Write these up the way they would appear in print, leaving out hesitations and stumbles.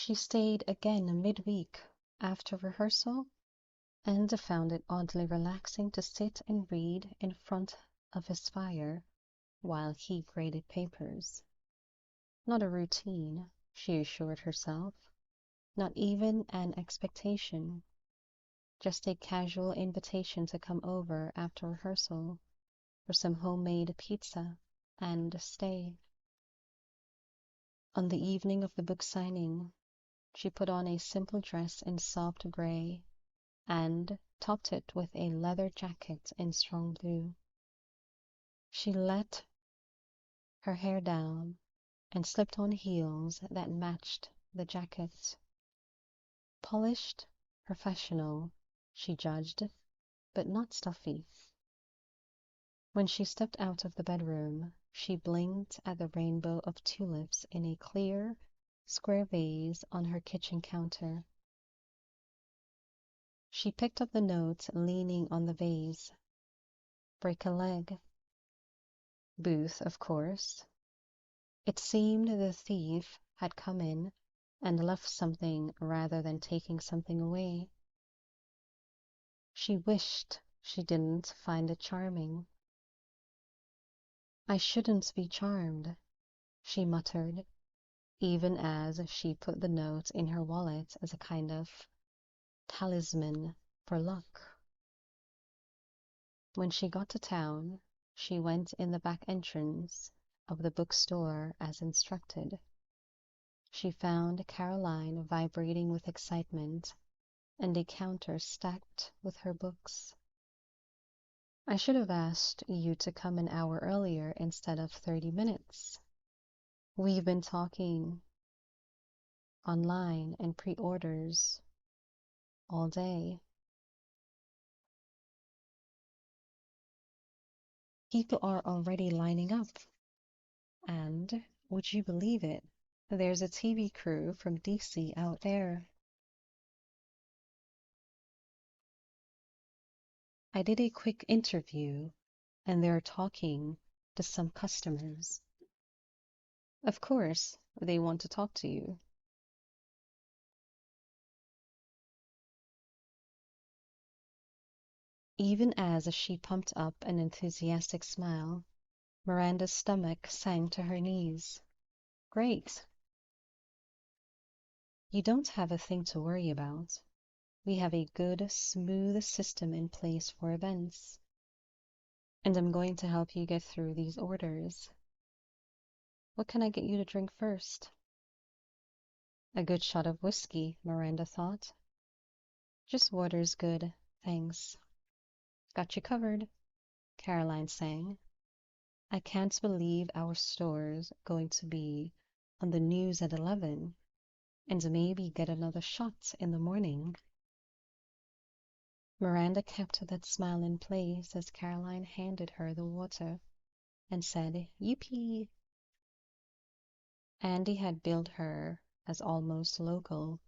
She stayed again midweek after rehearsal and found it oddly relaxing to sit and read in front of his fire while he graded papers. Not a routine, she assured herself, not even an expectation, just a casual invitation to come over after rehearsal for some homemade pizza and stay. On the evening of the book signing, she put on a simple dress in soft gray and topped it with a leather jacket in strong blue. She let her hair down and slipped on heels that matched the jacket. Polished, professional, she judged, but not stuffy. When she stepped out of the bedroom, she blinked at the rainbow of tulips in a clear, square vase on her kitchen counter. She picked up the note leaning on the vase. Break a leg. Booth, of course. It seemed the thief had come in and left something rather than taking something away. She wished she didn't find it charming. I shouldn't be charmed, she muttered, even as she put the note in her wallet as a kind of talisman for luck. When she got to town, she went in the back entrance of the bookstore as instructed. She found Caroline vibrating with excitement and a counter stacked with her books. I should have asked you to come an hour earlier instead of 30 minutes. We've been talking online and pre-orders all day. People are already lining up. And, would you believe it, there's a TV crew from DC out there. I did a quick interview, and they're talking to some customers. Of course, they want to talk to you. Even as she pumped up an enthusiastic smile, Miranda's stomach sank to her knees. Great. You don't have a thing to worry about. We have a good, smooth system in place for events. And I'm going to help you get through these orders. What can I get you to drink first? A good shot of whiskey, Miranda thought. Just water's good, thanks. Got you covered, Caroline sang. I can't believe our store's going to be on the news at 11, and maybe get another shot in the morning. Miranda kept that smile in place as Caroline handed her the water and said, Yippee! Andy had billed her as almost local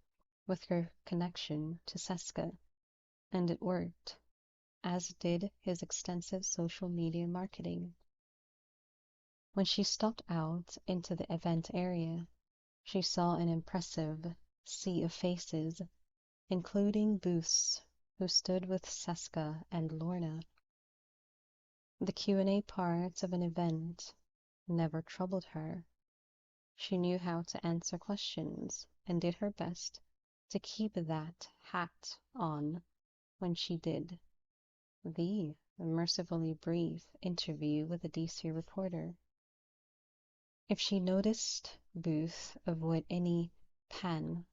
with her connection to Seska, and it worked, as did his extensive social media marketing. When she stepped out into the event area, she saw an impressive sea of faces, including Booths, who stood with Seska and Lorna. The Q&A part of an event never troubled her. She knew how to answer questions and did her best to keep that hat on when she did the mercifully brief interview with a DC reporter. If she noticed Booth avoid any pan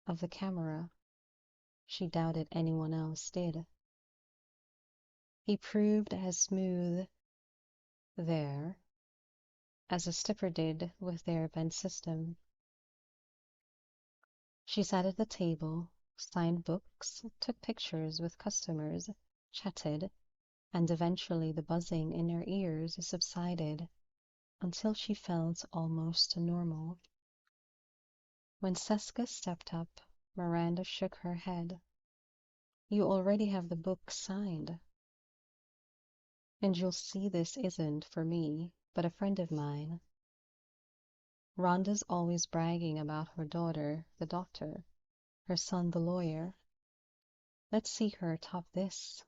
of the camera, she doubted anyone else did. He proved as smooth there as a stipper did with their event system. She sat at the table, signed books, took pictures with customers, chatted, and eventually the buzzing in her ears subsided until she felt almost normal. When Seska stepped up, Miranda shook her head. You already have the book signed. And you'll see this isn't for me, but a friend of mine. Rhonda's always bragging about her daughter, the doctor, her son, the lawyer. Let's see her top this.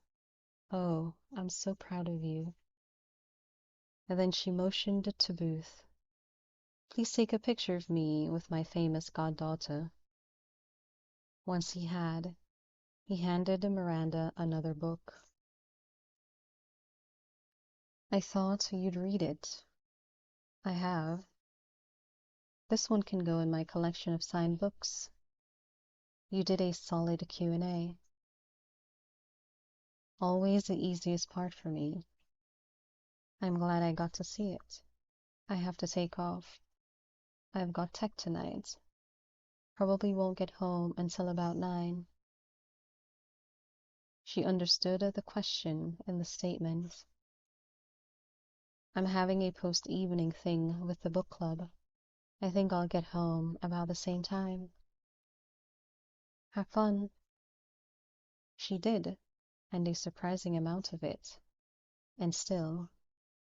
Oh, I'm so proud of you. And then she motioned to Booth. Please take a picture of me with my famous goddaughter. Once he handed Miranda another book. I thought you'd read it. I have. This one can go in my collection of signed books. You did a solid Q&A. Always the easiest part for me. I'm glad I got to see it. I have to take off. I've got tech tonight. Probably won't get home until about 9. She understood the question in the statement. I'm having a post-evening thing with the book club. I think I'll get home about the same time. Have fun. She did, and a surprising amount of it. And still,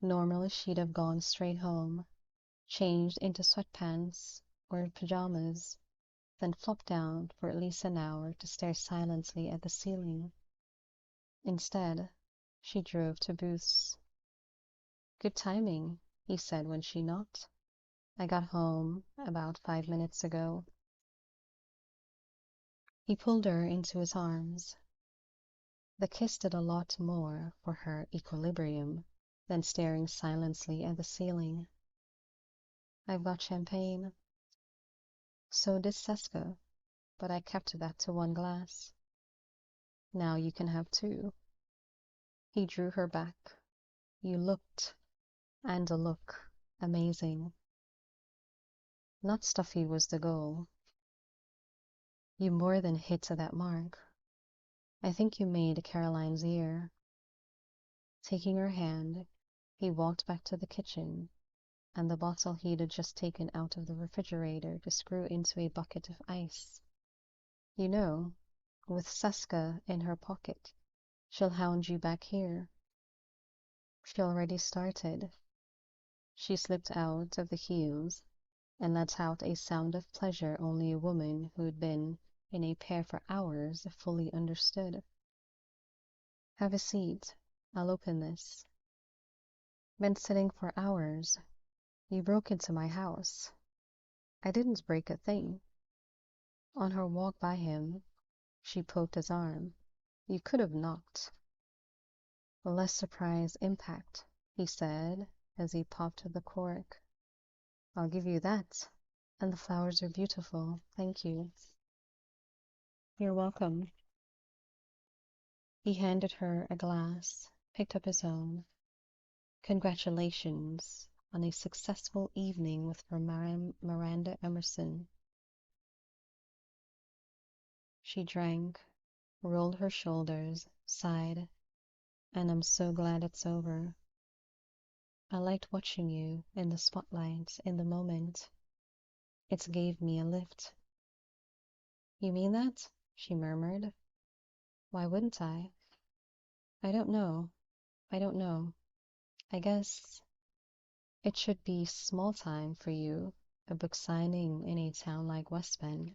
normally she'd have gone straight home, changed into sweatpants or pajamas, then flopped down for at least an hour to stare silently at the ceiling. Instead, she drove to Booth's. Good timing, he said when she knocked. I got home about 5 minutes ago. He pulled her into his arms. The kiss did a lot more for her equilibrium than staring silently at the ceiling. I've got champagne. So did Seska, but I kept that to 1 glass. Now you can have 2. He drew her back. You looked, and a look, amazing. Not stuffy was the goal. You more than hit that mark. I think you made Caroline's ear. Taking her hand, he walked back to the kitchen, and the bottle he'd just taken out of the refrigerator to screw into a bucket of ice. You know, with Seska in her pocket, she'll hound you back here. She already started. She slipped out of the heels and let out a sound of pleasure only a woman who'd been in a pair for hours fully understood. Have a seat. I'll open this. Been sitting for hours. You broke into my house. I didn't break a thing. On her walk by him, she poked his arm. You could have knocked. Less surprise impact, he said as he popped the cork. I'll give you that. And the flowers are beautiful. Thank you. You're welcome. He handed her a glass, picked up his own. Congratulations on a successful evening with Miranda Emerson. She drank, rolled her shoulders, sighed, and I'm so glad it's over. I liked watching you in the spotlight in the moment. It gave me a lift. You mean that? She murmured. Why wouldn't I? I don't know. I don't know. I guess it should be small time for you, a book signing in a town like West Bend.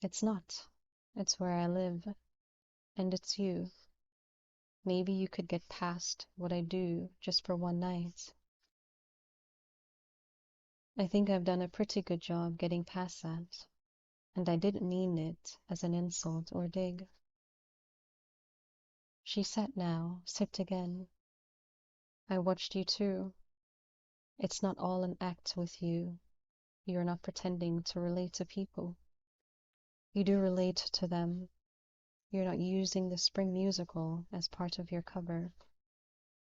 It's not. It's where I live. And it's you. Maybe you could get past what I do just for one night. I think I've done a pretty good job getting past that, and I didn't mean it as an insult or dig. She sat now, sipped again. I watched you too. It's not all an act with you. You're not pretending to relate to people. You do relate to them. You're not using the spring musical as part of your cover.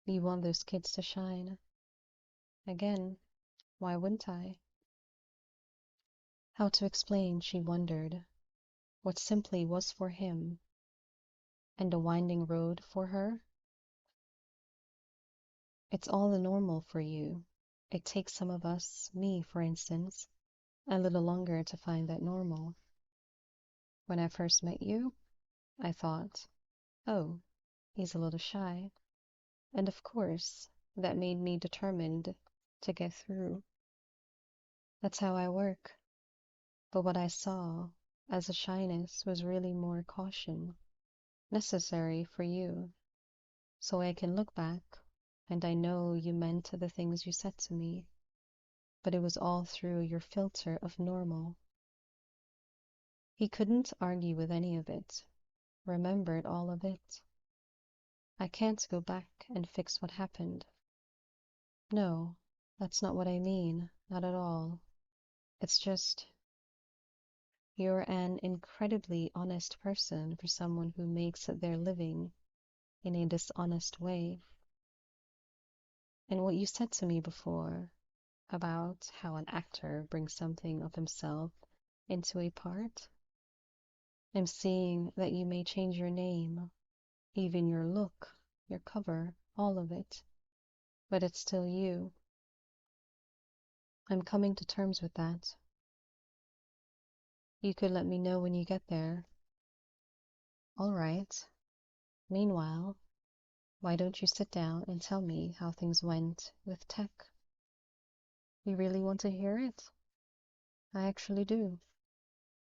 You want those kids to shine. Again, why wouldn't I? How to explain, she wondered, what simply was for him, and a winding road for her? It's all the normal for you. It takes some of us, me for instance, a little longer to find that normal. When I first met you, I thought, oh, he's a little shy. And of course, that made me determined to get through. That's how I work. But what I saw as a shyness was really more caution, necessary for you, so I can look back and I know you meant the things you said to me, but it was all through your filter of normal. He couldn't argue with any of it, remembered all of it. I can't go back and fix what happened. No, that's not what I mean, not at all. It's just you're an incredibly honest person for someone who makes their living in a dishonest way. And what you said to me before about how an actor brings something of himself into a part, I'm seeing that you may change your name, even your look, your cover, all of it, but it's still you. I'm coming to terms with that. You could let me know when you get there. All right. Meanwhile, why don't you sit down and tell me how things went with tech? You really want to hear it? I actually do.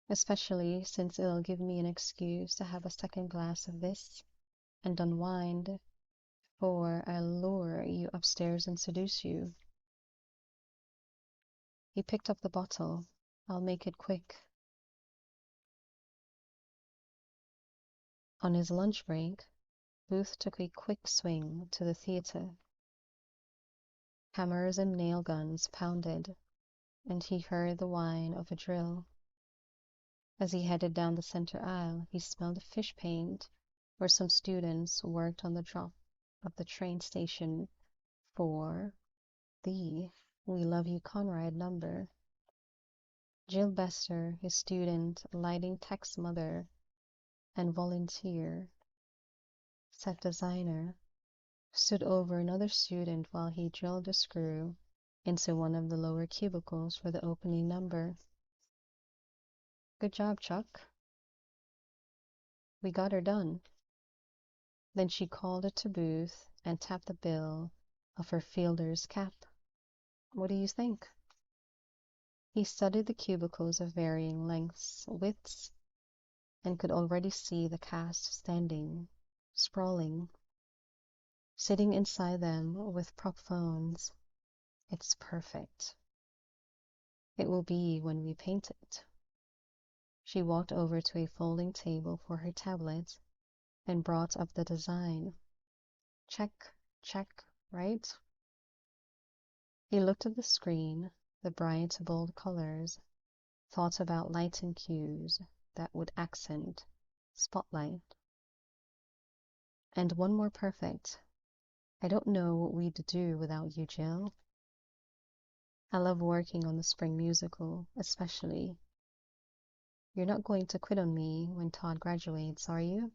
Especially since it'll give me an excuse to have a second glass of this and unwind before I lure you upstairs and seduce you. He picked up the bottle. I'll make it quick. On his lunch break, Booth took a quick swing to the theater. Hammers and nail guns pounded, and he heard the whine of a drill. As he headed down the center aisle, he smelled fish paint where some students worked on the drop of the train station for the We Love You Conrad number. Jill Bester, his student, lighting tech's mother, and volunteer set designer, stood over another student while he drilled a screw into one of the lower cubicles for the opening number. Good job, Chuck. We got her done. Then she called it to Booth and tapped the bill of her fielder's cap. What do you think? He studied the cubicles of varying lengths, widths, and could already see the cast standing, sprawling, sitting inside them with prop phones. It's perfect. It will be when we paint it. She walked over to a folding table for her tablet and brought up the design. Check, check, right? He looked at the screen, the bright, bold colors, thought about lighting cues that would accent, spotlight. And one more perfect. I don't know what we'd do without you, Jill. I love working on the spring musical, especially. You're not going to quit on me when Todd graduates, are you?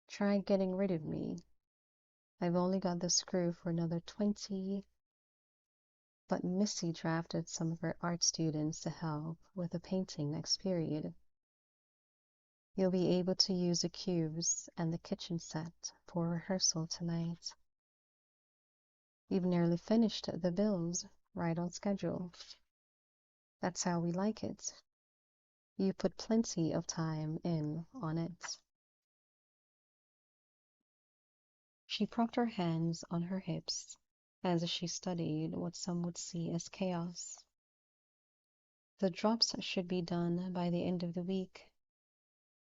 Try getting rid of me. I've only got the screw for another 20. But Missy drafted some of her art students to help with the painting next period. You'll be able to use the cubes and the kitchen set for rehearsal tonight. We've nearly finished the bills, right on schedule. That's how we like it. You put plenty of time in on it. She propped her hands on her hips as she studied what some would see as chaos. The drops should be done by the end of the week,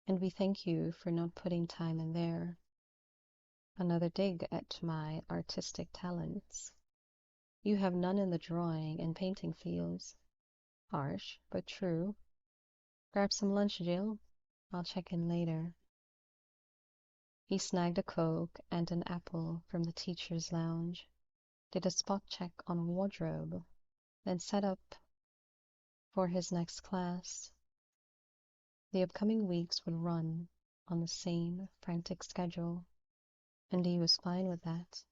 and we thank you for not putting time in there. Another dig at my artistic talents. You have none in the drawing and painting fields. Harsh, but true. Grab some lunch, Jill. I'll check in later. He snagged a Coke and an apple from the teacher's lounge, did a spot check on wardrobe, then set up for his next class. The upcoming weeks would run on the same frantic schedule, and he was fine with that.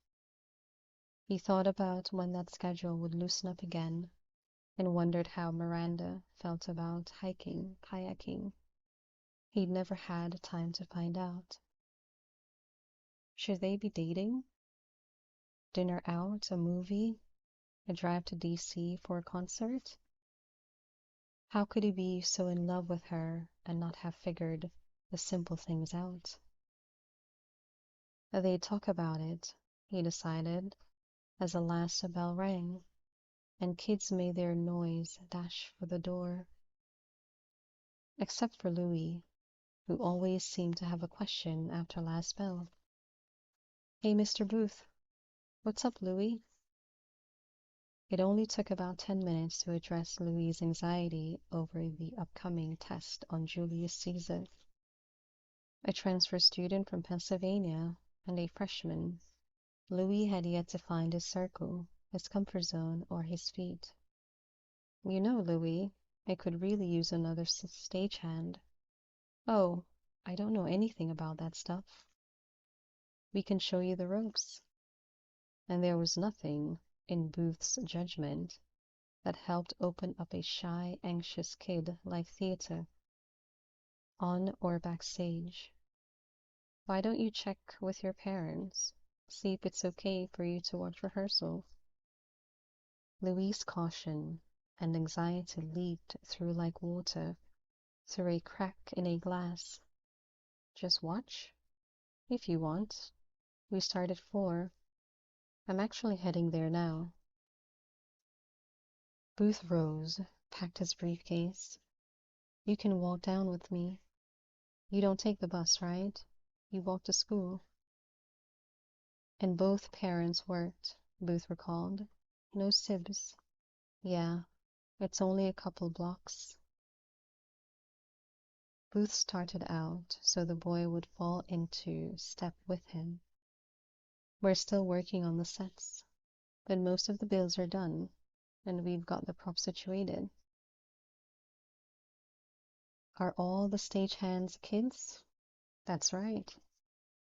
He thought about when that schedule would loosen up again and wondered how Miranda felt about hiking, kayaking. He'd never had time to find out. Should they be dating? Dinner out, a movie, a drive to DC for a concert? How could he be so in love with her and not have figured the simple things out? They'd talk about it, he decided, as the last bell rang, and kids made their noise dash for the door. Except for Louis, who always seemed to have a question after last bell. Hey, Mr. Booth. What's up, Louis? It only took about 10 minutes to address Louis's anxiety over the upcoming test on Julius Caesar. A transfer student from Pennsylvania and a freshman, Louis had yet to find his circle, his comfort zone, or his feet. You know, Louis, I could really use another stagehand. Oh, I don't know anything about that stuff. We can show you the ropes. And there was nothing in Booth's judgment that helped open up a shy, anxious kid like theater, on or backstage. Why don't you check with your parents? See if it's okay for you to watch rehearsal. Louis' caution and anxiety leaked through like water through a crack in a glass. Just watch? If you want. We start at 4. I'm actually heading there now. Booth rose, packed his briefcase. You can walk down with me. You don't take the bus, right? You walk to school. And both parents worked, Booth recalled. No sibs. Yeah, it's only a couple blocks. Booth started out so the boy would fall into step with him. We're still working on the sets, but most of the bills are done, and we've got the props situated. Are all the stagehands kids? That's right.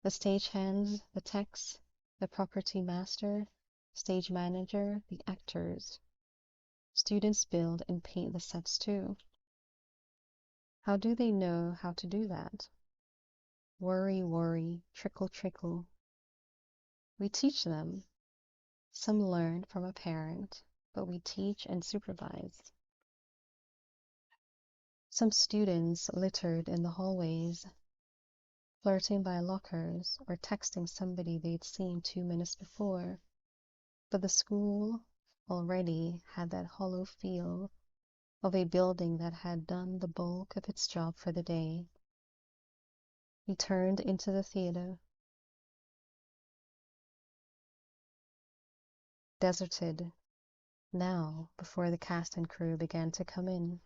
The stagehands, the techs, the property master, stage manager, the actors. Students build and paint the sets too. How do they know how to do that? Worry, worry, trickle, trickle. We teach them. Some learn from a parent, but we teach and supervise. Some students littered in the hallways, flirting by lockers or texting somebody they'd seen 2 minutes before, but the school already had that hollow feel of a building that had done the bulk of its job for the day. He turned into the theater. Deserted now before the cast and crew began to come in.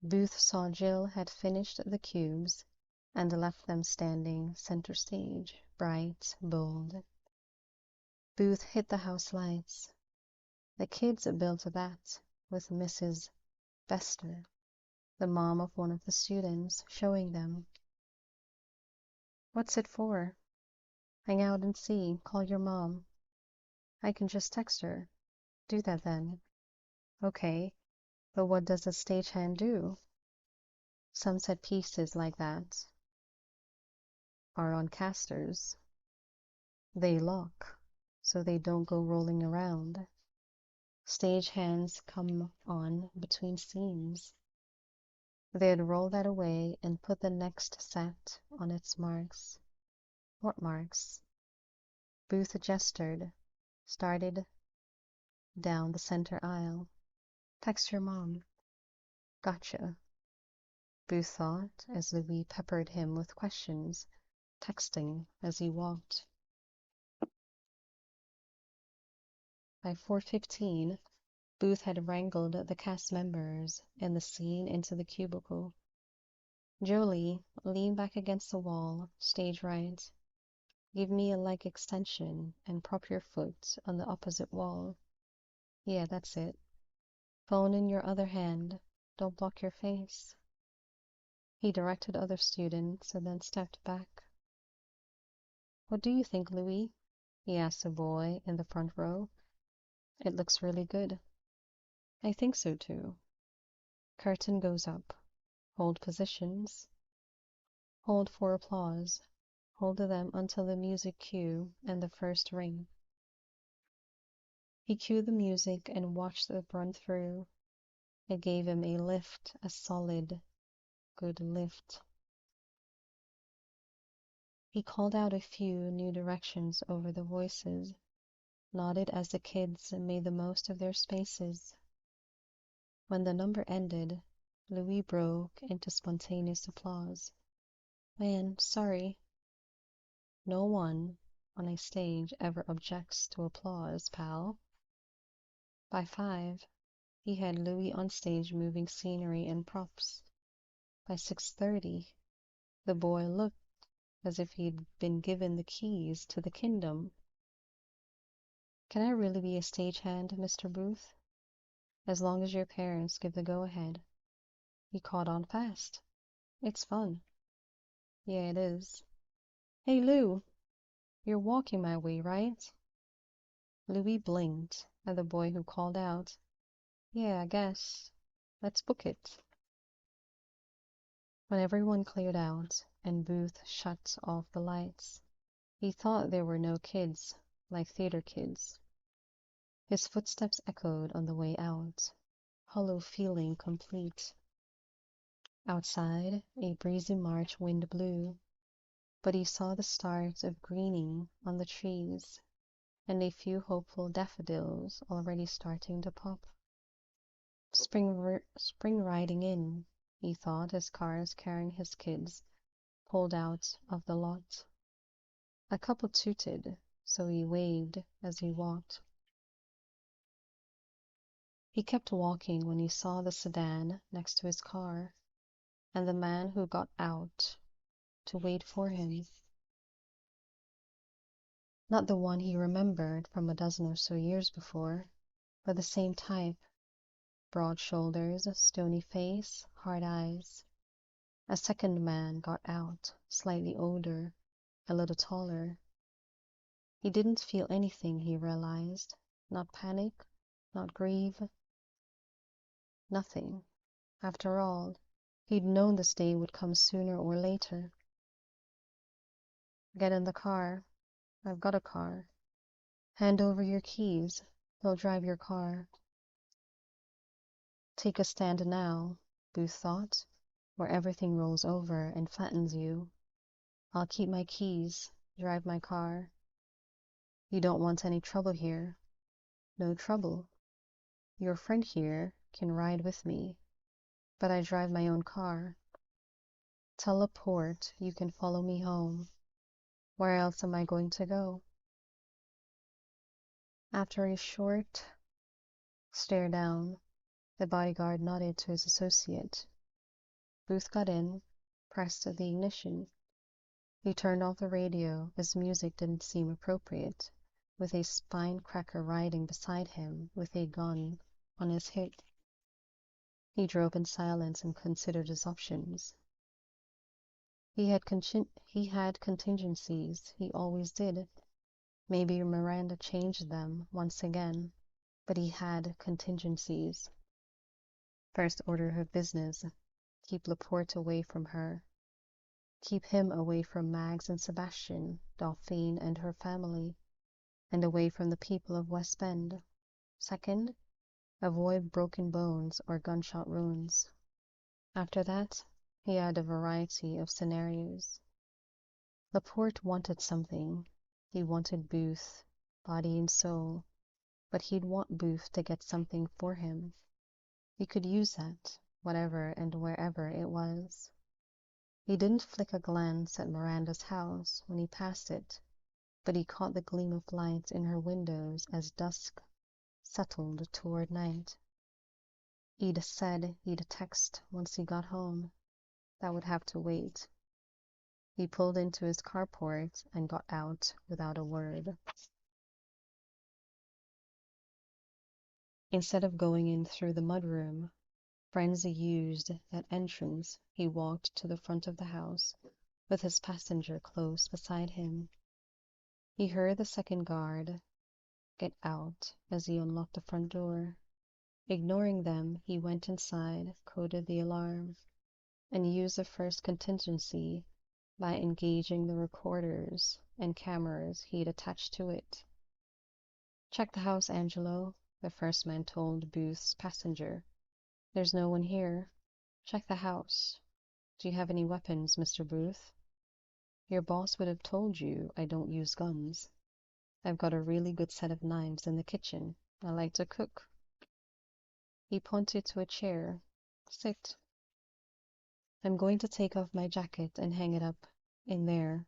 Booth saw Jill had finished the cubes and left them standing center stage, bright, bold. Booth hit the house lights. The kids built that with Mrs. Bester, the mom of one of the students, showing them. What's it for? Hang out and see. Call your mom. I can just text her. Do that then. Okay, but what does a stagehand do? Some set pieces like that are on casters. They lock, so they don't go rolling around. Stagehands come on between scenes. They'd roll that away and put the next set on its marks. What marks? Booth gestured, started down the center aisle. Text your mom. Gotcha. Booth thought as Louis peppered him with questions, texting as he walked. By 4:15, Booth had wrangled the cast members and the scene into the cubicle. Jolie, lean back against the wall, stage right. Give me a leg extension and prop your foot on the opposite wall. Yeah, that's it. Phone in your other hand. Don't block your face. He directed other students and then stepped back. What do you think, Louis? He asked a boy in the front row. It looks really good. I think so too. Curtain goes up. Hold positions. Hold for applause. Hold them until the music cue and the first ring. He cued the music and watched it run through. It gave him a lift, a solid, good lift. He called out a few new directions over the voices, nodded as the kids made the most of their spaces. When the number ended, Louis broke into spontaneous applause. Man, sorry. No one on a stage ever objects to applause, pal. By 5, he had Louis on stage moving scenery and props. By 6:30, the boy looked as if he'd been given the keys to the kingdom. Can I really be a stagehand, Mr. Booth? As long as your parents give the go-ahead. He caught on fast. It's fun. Yeah, it is. Hey, Lou, you're walking my way, right? Louis blinked at the boy who called out, Yeah, I guess. Let's book it. When everyone cleared out and Booth shut off the lights, he thought there were no kids, like theater kids. His footsteps echoed on the way out, hollow feeling complete. Outside, a breezy March wind blew, but he saw the start of greening on the trees and a few hopeful daffodils already starting to pop. Spring riding in, he thought as cars carrying his kids pulled out of the lot. A couple tooted, so he waved as he walked. He kept walking when he saw the sedan next to his car and the man who got out to wait for him. Not the one he remembered from a dozen or so years before, but the same type. Broad shoulders, stony face, hard eyes. A second man got out, slightly older, a little taller. He didn't feel anything, he realized. Not panic, not grief, nothing. After all, he'd known this day would come sooner or later. Get in the car. I've got a car. Hand over your keys. He'll drive your car. Take a stand now, Booth thought, where everything rolls over and flattens you. I'll keep my keys, drive my car. You don't want any trouble here. No trouble. Your friend here can ride with me, but I drive my own car. Tell Laporte you can follow me home. Where else am I going to go? After a short stare down, the bodyguard nodded to his associate. Booth got in, pressed the ignition. He turned off the radio as music didn't seem appropriate, with a spine cracker riding beside him with a gun on his hip. He drove in silence and considered his options. He had contingencies, he always did. Maybe Miranda changed them once again, but he had contingencies. First order of business, keep Laporte away from her. Keep him away from Mags and Sebastian, Dauphine and her family, and away from the people of West Bend. Second, avoid broken bones or gunshot wounds. After that, he had a variety of scenarios. Laporte wanted something. He wanted Booth, body and soul, but he'd want Booth to get something for him. He could use that, whatever and wherever it was. He didn't flick a glance at Miranda's house when he passed it, but he caught the gleam of light in her windows as dusk settled toward night. He'd said he'd text once he got home. That would have to wait. He pulled into his carport and got out without a word. Instead of going in through the mudroom, frenzy used that entrance, he walked to the front of the house with his passenger close beside him. He heard the second guard get out as he unlocked the front door. Ignoring them, he went inside, coded the alarm, and used the first contingency by engaging the recorders and cameras he'd attached to it. Check the house, Angelo, the first man told Booth's passenger. There's no one here. Check the house. Do you have any weapons, Mr. Booth? Your boss would have told you I don't use guns. I've got a really good set of knives in the kitchen. I like to cook. He pointed to a chair. Sit. I'm going to take off my jacket and hang it up in there.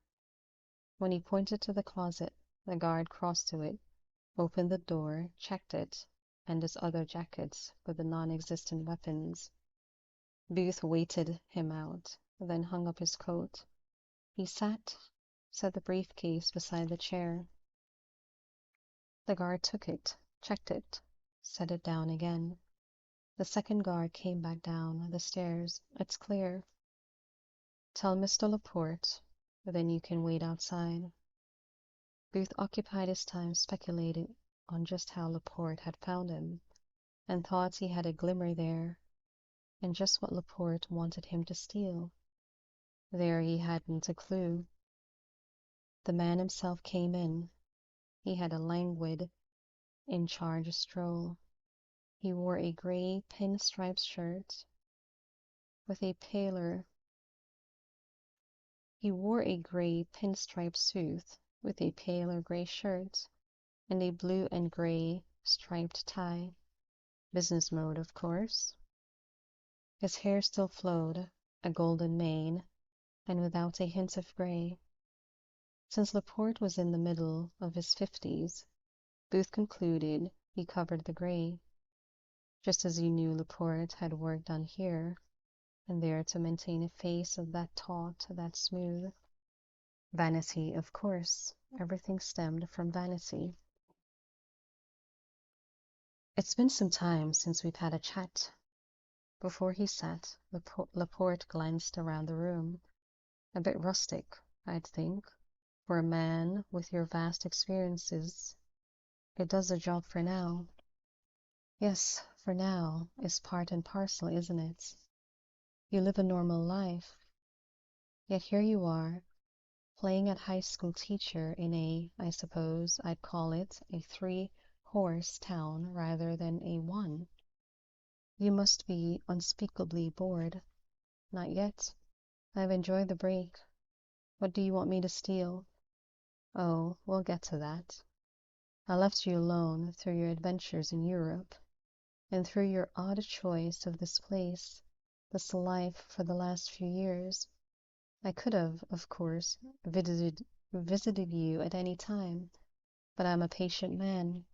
When he pointed to the closet, the guard crossed to it, opened the door, checked it, and his other jackets with the non-existent weapons. Booth waited him out, then hung up his coat. He sat, set the briefcase beside the chair. The guard took it, checked it, set it down again. The second guard came back down the stairs. It's clear. Tell Mr. Laporte, then you can wait outside. Booth occupied his time speculating on just how Laporte had found him, and thought he had a glimmer there, and just what Laporte wanted him to steal. There he hadn't a clue. The man himself came in. He had a languid, in-charge stroll. He wore a gray pinstriped shirt with a paler. He wore a gray pinstripe suit with a paler gray shirt and a blue and gray striped tie. Business mode, of course. His hair still flowed, a golden mane, and without a hint of gray. Since Laporte was in the middle of his 50s, Booth concluded he covered the gray, just as you knew Laporte had work done here and there to maintain a face of that taut, that smooth. Vanity, of course. Everything stemmed from vanity. It's been some time since we've had a chat. Before he sat, Laporte glanced around the room. A bit rustic, I'd think, for a man with your vast experiences. It does the job for now. Yes, for now is part and parcel, isn't it? You live a normal life. Yet here you are, playing at high school teacher in a, I suppose I'd call it, a three-horse town rather than a one. You must be unspeakably bored. Not yet. I've enjoyed the break. What do you want me to steal? Oh, we'll get to that. I left you alone through your adventures in Europe, and through your odd choice of this place, this life for the last few years. I could have, of course, visited you at any time, but I'm a patient man.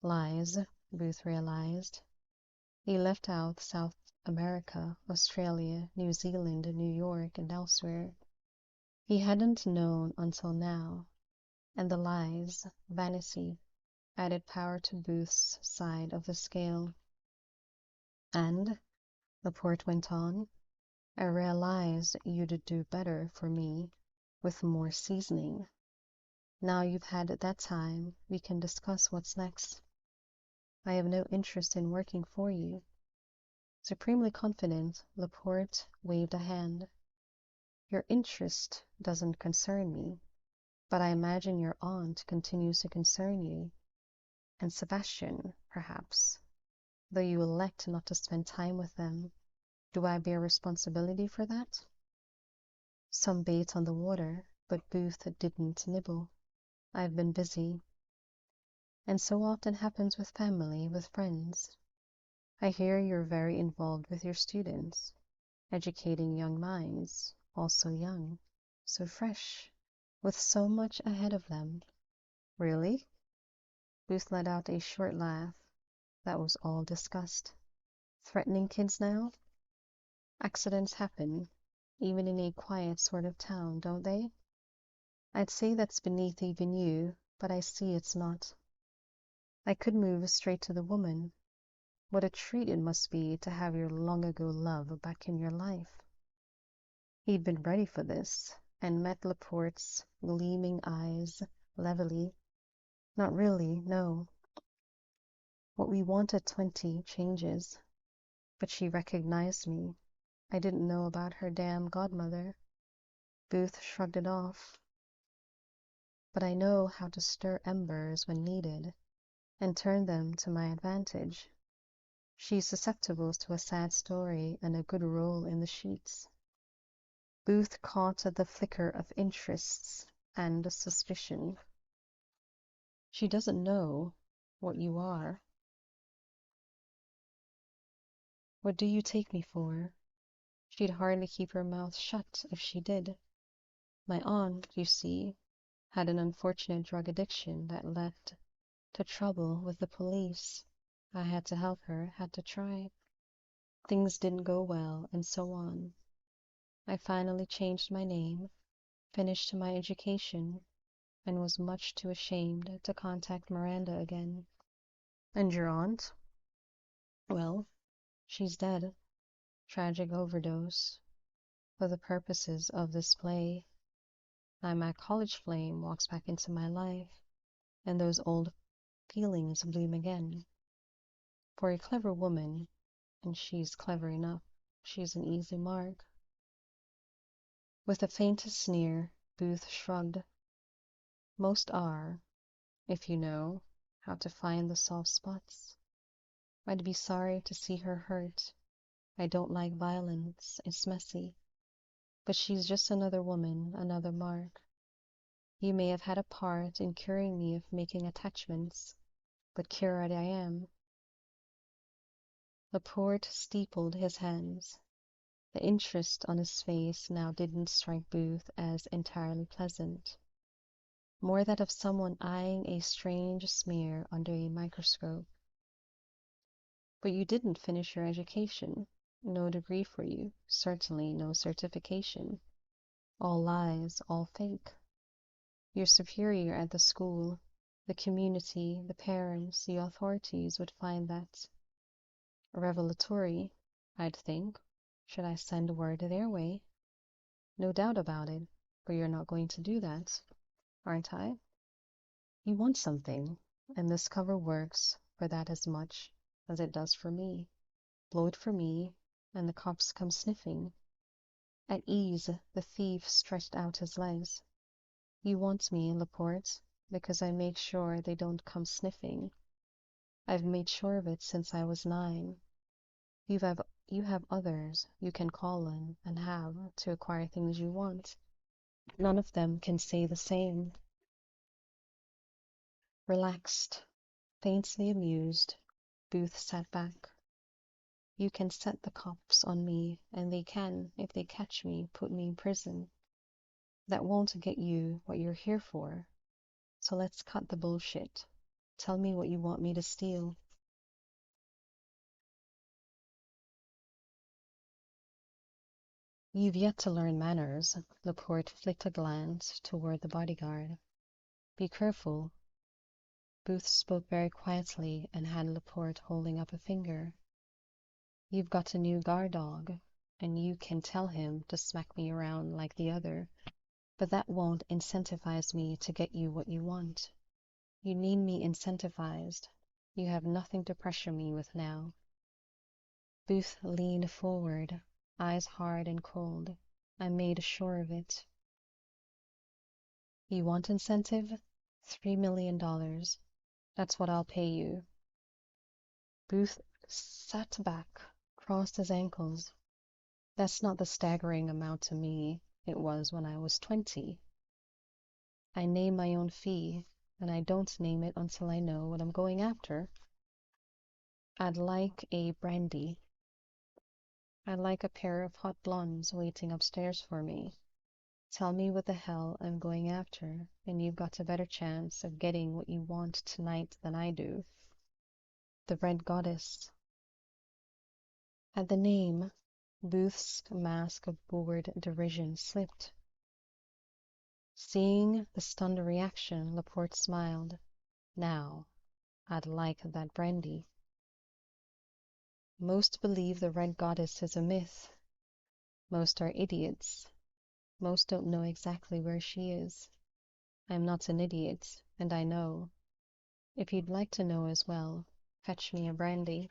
Lies, Booth realized. He left out South America, Australia, New Zealand, New York, and elsewhere. He hadn't known until now, and the lies, vanity, added power to Booth's side of the scale. And, Laporte went on, I realized you'd do better for me with more seasoning. Now you've had that time, we can discuss what's next. I have no interest in working for you. Supremely confident, Laporte waved a hand. Your interest doesn't concern me, but I imagine your aunt continues to concern you, and Sebastian, perhaps, though you elect not to spend time with them. Do I bear responsibility for that? Some bait on the water, but Booth didn't nibble. I've been busy. And so often happens with family, with friends. I hear you're very involved with your students, educating young minds, all so young, so fresh, with so much ahead of them. Really? Booth let out a short laugh. That was all discussed. Threatening kids now? Accidents happen, even in a quiet sort of town, don't they? I'd say that's beneath even you, but I see it's not. I could move straight to the woman. What a treat it must be to have your long-ago love back in your life. He'd been ready for this, and met Laporte's gleaming eyes levelly. Not really, no. What we want at 20 changes. But she recognized me. I didn't know about her damn godmother. Booth shrugged it off. But I know how to stir embers when needed, and turn them to my advantage. She's susceptible to a sad story and a good roll in the sheets. Booth caught the flicker of interests and suspicion. She doesn't know what you are. What do you take me for? She'd hardly keep her mouth shut if she did. My aunt, you see, had an unfortunate drug addiction that led to trouble with the police. I had to help her, had to try. Things didn't go well, and so on. I finally changed my name, finished my education, and was much too ashamed to contact Miranda again. And your aunt? Well, she's dead. Tragic overdose. For the purposes of this play, my college flame walks back into my life, and those old feelings bloom again. For a clever woman, and she's clever enough, she's an easy mark. With the faintest sneer, Booth shrugged. Most are, if you know how to find the soft spots. I'd be sorry to see her hurt. I don't like violence, it's messy. But she's just another woman, another mark. You may have had a part in curing me of making attachments, but cured I am. Laporte steepled his hands. The interest on his face now didn't strike Booth as entirely pleasant, more that of someone eyeing a strange smear under a microscope. But you didn't finish your education. No degree for you, certainly no certification. All lies, all fake. Your superior at the school, the community, the parents, the authorities would find that revelatory, I'd think. Should I send word their way? No doubt about it, but you're not going to do that, aren't I? You want something, and this cover works for that as much as it does for me. Blow it for me, and the cops come sniffing. At ease, the thief stretched out his legs. You want me, Laporte, because I make sure they don't come sniffing. I've made sure of it since I was 9. You have others you can call on and have to acquire things you want. None of them can say the same. Relaxed, faintly amused, Booth sat back. You can set the cops on me, and they can, if they catch me, put me in prison. That won't get you what you're here for. So let's cut the bullshit. Tell me what you want me to steal. You've yet to learn manners. Laporte flicked a glance toward the bodyguard. Be careful. Booth spoke very quietly and had Laporte holding up a finger. You've got a new guard dog, and you can tell him to smack me around like the other, but that won't incentivize me to get you what you want. You need me incentivized. You have nothing to pressure me with now. Booth leaned forward, eyes hard and cold. I made sure of it. You want incentive? $3 million. That's what I'll pay you. Booth sat back, crossed his ankles. That's not the staggering amount to me it was when I was 20. I name my own fee, and I don't name it until I know what I'm going after. I'd like a brandy. I'd like a pair of hot blondes waiting upstairs for me. Tell me what the hell I'm going after, and you've got a better chance of getting what you want tonight than I do. The Red Goddess. At the name, Booth's mask of bored derision slipped. Seeing the stunned reaction, Laporte smiled. Now, I'd like that brandy. Most believe the Red Goddess is a myth. Most are idiots. Most don't know exactly where she is. I'm not an idiot, and I know. If you'd like to know as well, fetch me a brandy.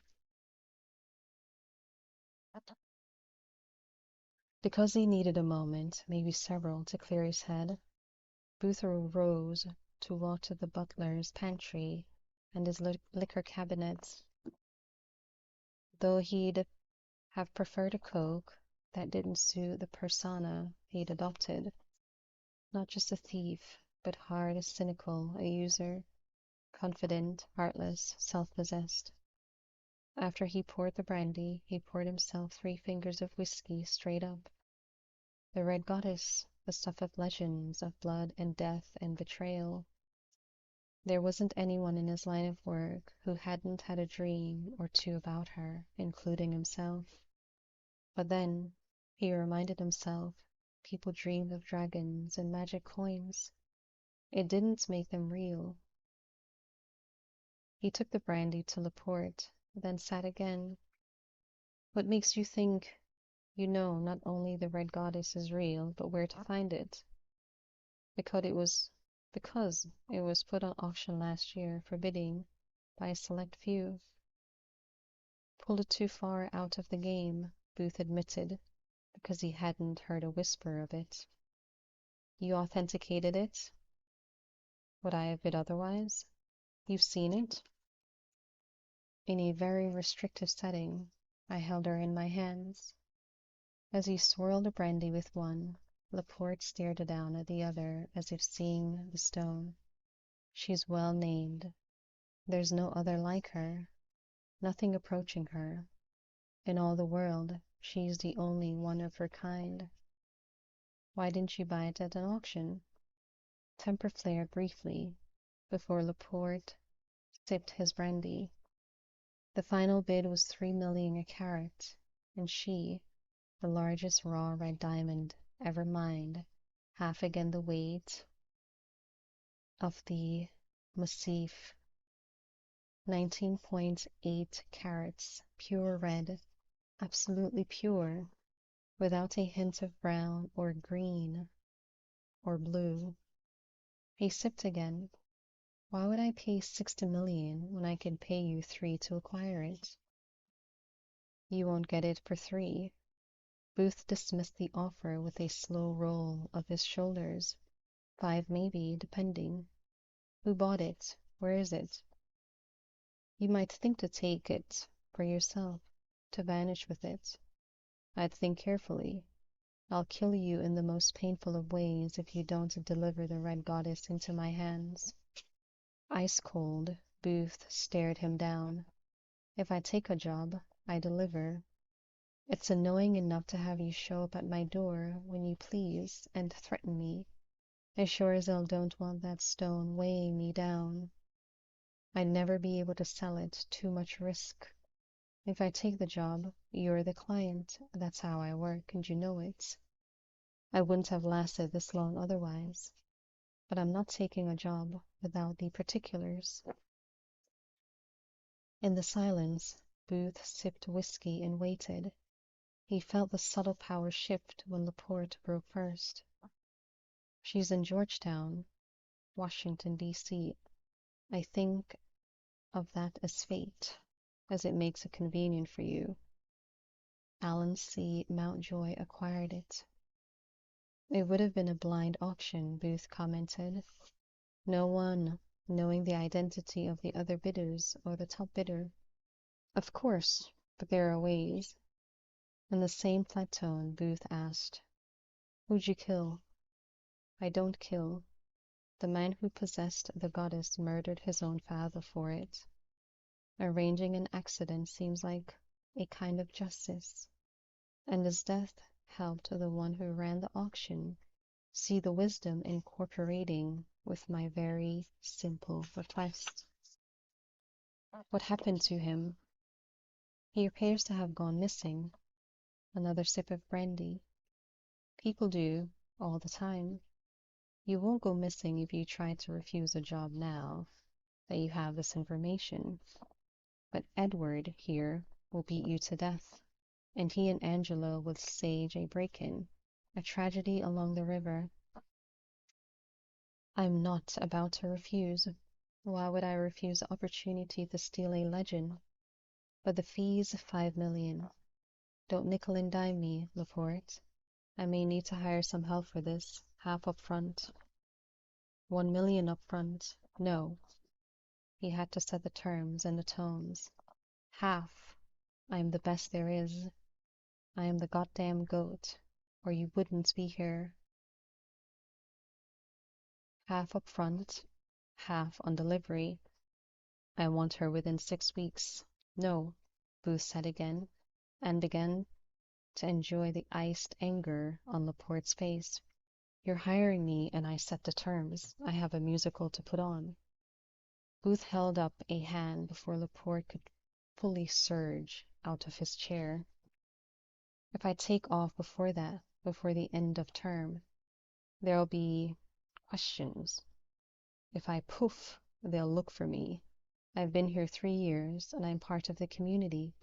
Because he needed a moment, maybe several, to clear his head, Booth rose to walk to the butler's pantry and his liquor cabinet. though he'd have preferred a Coke that didn't suit the persona he'd adopted. Not just a thief, but hard, cynical, a user, confident, heartless, self-possessed. After he poured the brandy, he poured himself 3 fingers of whiskey straight up. The Red Goddess, the stuff of legends, of blood and death and betrayal. There wasn't anyone in his line of work who hadn't had a dream or two about her, including himself. But then, he reminded himself, people dreamed of dragons and magic coins. It didn't make them real. He took the brandy to Laporte, then sat again. What makes you think you know not only the Red Goddess is real, but where to find it? Because it was put on auction last year for bidding by a select few. Pulled it too far out of the game, Booth admitted, because he hadn't heard a whisper of it. You authenticated it? Would I have bid otherwise? You've seen it? In a very restrictive setting, I held her in my hands. As he swirled a brandy with one, Laporte stared down at the other as if seeing the stone. She's well named. There's no other like her, nothing approaching her. In all the world, she's the only one of her kind. Why didn't you buy it at an auction? Temper flared briefly before Laporte sipped his brandy. The final bid was 3 million a carat, and she, the largest raw red diamond ever mined, half again the weight of the massif, 19.8 carats, pure red, absolutely pure, without a hint of brown or green or blue. He sipped again. Why would I pay 60 million when I could pay you 3 to acquire it? You won't get it for 3. Booth dismissed the offer with a slow roll of his shoulders. 5 maybe, depending. Who bought it? Where is it? You might think to take it for yourself, to vanish with it. I'd think carefully. I'll kill you in the most painful of ways if you don't deliver the Red Goddess into my hands. Ice cold, Booth stared him down. If I take a job, I deliver. It's annoying enough to have you show up at my door when you please and threaten me. I sure as hell don't want that stone weighing me down. I'd never be able to sell it, too much risk. If I take the job, you're the client. That's how I work, and you know it. I wouldn't have lasted this long otherwise. But I'm not taking a job without the particulars. In the silence, Booth sipped whiskey and waited. He felt the subtle power shift when Laporte broke first. She's in Georgetown, Washington, D.C. I think of that as fate, as it makes it convenient for you. Alan C. Mountjoy acquired it. It would have been a blind auction, Booth commented. No one knowing the identity of the other bidders or the top bidder. Of course, but there are ways. In the same flat tone, Booth asked, Who'd you kill? I don't kill. The man who possessed the goddess murdered his own father for it. Arranging an accident seems like a kind of justice, and his death helped the one who ran the auction see the wisdom in cooperating with my very simple request. What happened to him? He appears to have gone missing. Another sip of brandy. People do, all the time. You won't go missing if you try to refuse a job now that you have this information. But Edward here will beat you to death, and he and Angela will stage a break-in, a tragedy along the river. I'm not about to refuse. Why would I refuse the opportunity to steal a legend? But the fee's 5 million. Don't nickel and dime me, Laporte. I may need to hire some help for this, half up front. 1 million up front. No. He had to set the terms and the tones. Half. I am the best there is. I am the goddamn goat, or you wouldn't be here. Half up front, half on delivery. I want her within 6 weeks. No, Booth said again, and began to enjoy the iced anger on Laporte's face. You're hiring me, and I set the terms. I have a musical to put on. Booth held up a hand before Laporte could fully surge out of his chair. If I take off before that, before the end of term, there'll be questions. If I poof, they'll look for me. I've been here 3 years, and I'm part of the community.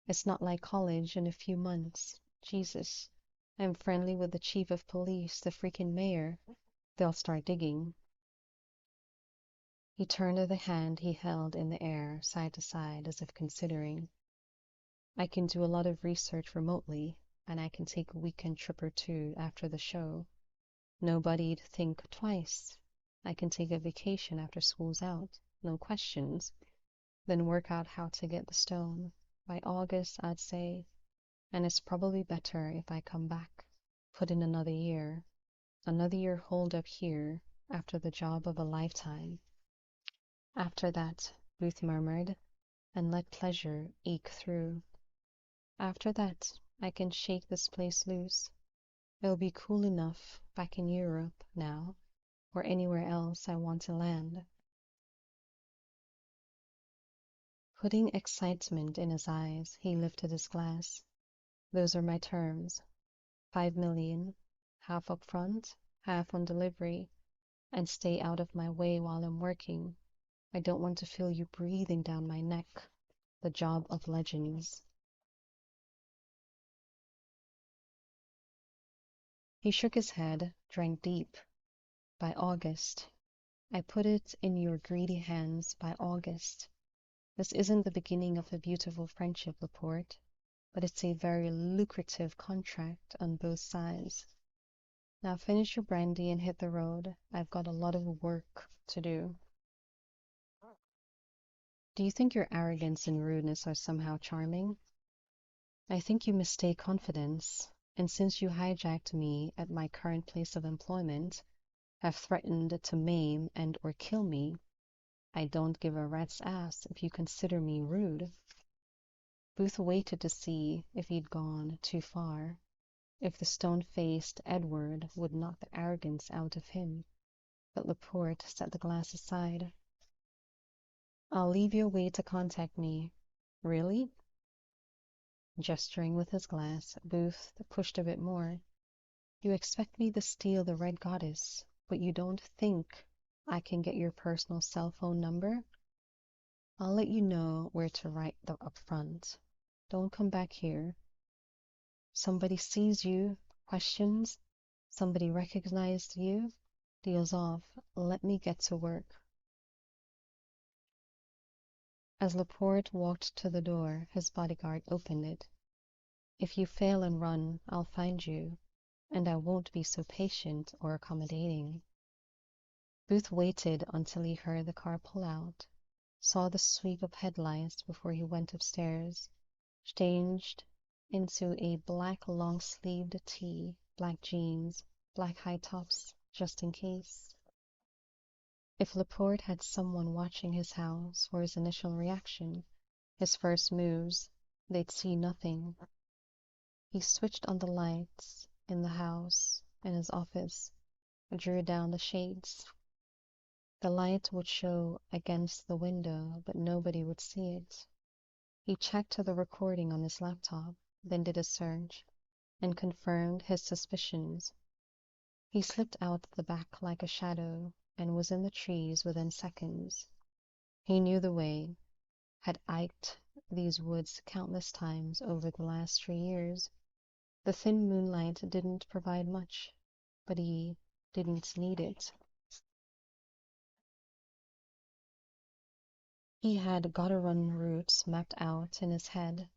It's not like college in a few months. Jesus, I'm friendly with the chief of police, the freaking mayor. They'll start digging. He turned the hand he held in the air, side to side, as if considering. I can do a lot of research remotely, and I can take a weekend trip or two after the show. Nobody'd think twice. I can take a vacation after school's out, no questions, then work out how to get the stone. By August, I'd say, and it's probably better if I come back, put in another year holed up here after the job of a lifetime. After that, Ruth murmured, and let pleasure eke through. After that, I can shake this place loose. It'll be cool enough back in Europe now, or anywhere else I want to land. Putting excitement in his eyes, he lifted his glass. Those are my terms. 5 million, half up front, half on delivery, and stay out of my way while I'm working. I don't want to feel you breathing down my neck. The job of legends. He shook his head, drank deep. By August. I put it in your greedy hands by August. This isn't the beginning of a beautiful friendship, Laporte, but it's a very lucrative contract on both sides. Now finish your brandy and hit the road. I've got a lot of work to do. Do you think your arrogance and rudeness are somehow charming? I think you mistake confidence, and since you hijacked me at my current place of employment, have threatened to maim and or kill me, I don't give a rat's ass if you consider me rude. Booth waited to see if he'd gone too far, if the stone-faced Edward would knock the arrogance out of him, but Laporte set the glass aside. I'll leave you a way to contact me. Really? Gesturing with his glass, Booth pushed a bit more. You expect me to steal the Red Goddess, but you don't think I can get your personal cell phone number? I'll let you know where to write the upfront. Don't come back here. Somebody sees you, questions, somebody recognized you, deals off. Let me get to work. As Laporte walked to the door, his bodyguard opened it. If you fail and run, I'll find you, and I won't be so patient or accommodating. Booth waited until he heard the car pull out, saw the sweep of headlights before he went upstairs, changed into a black long-sleeved tee, black jeans, black high tops, just in case. If Laporte had someone watching his house for his initial reaction, his first moves, they'd see nothing. He switched on the lights in the house, in his office, drew down the shades. The light would show against the window, but nobody would see it. He checked the recording on his laptop, then did a search, and confirmed his suspicions. He slipped out the back like a shadow, and was in the trees within seconds. He knew the way, had hiked these woods countless times over the last 3 years. The thin moonlight didn't provide much, but he didn't need it. He had gotta-run routes mapped out in his head.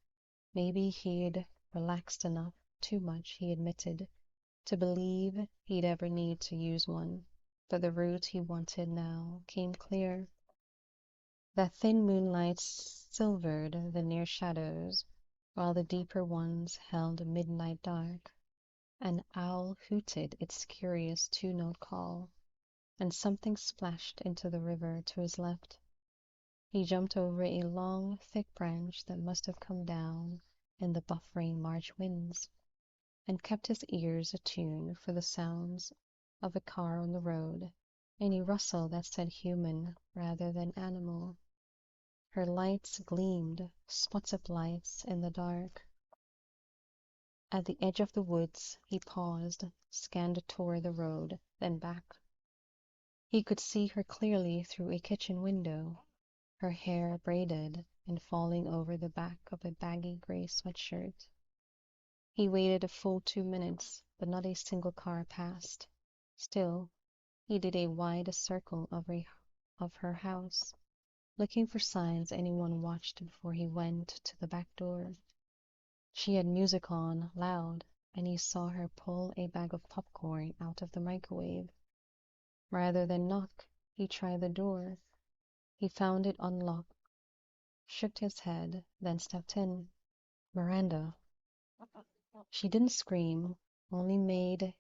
Maybe he'd relaxed enough, too much, he admitted, to believe he'd ever need to use one, but the route he wanted now came clear. That thin moonlight silvered the near shadows, while the deeper ones held midnight dark. An owl hooted its curious two-note call, and something splashed into the river to his left. He jumped over a long, thick branch that must have come down in the buffering March winds, and kept his ears attuned for the sounds of a car on the road, any rustle that said human rather than animal. Her lights gleamed, spots of lights in the dark. At the edge of the woods he paused, scanned toward the road, then back. He could see her clearly through a kitchen window, her hair braided and falling over the back of a baggy gray sweatshirt. He waited a full 2 minutes, but not a single car passed. Still, he did a wide circle of her house, looking for signs anyone watched before he went to the back door. She had music on, loud, and he saw her pull a bag of popcorn out of the microwave. Rather than knock, he tried the door. He found it unlocked, shook his head, then stepped in. Miranda. She didn't scream, only made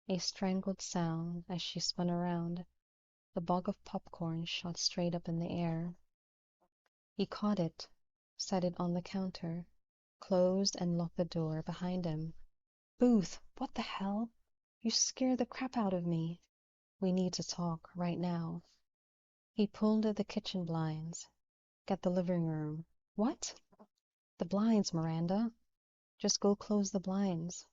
a strangled sound as she spun around. The bag of popcorn shot straight up in the air. He caught it, set it on the counter, closed and locked the door behind him. Booth, what the hell? You scared the crap out of me. We need to talk right now. He pulled at the kitchen blinds. Get the living room. What? The blinds, Miranda. Just go close the blinds.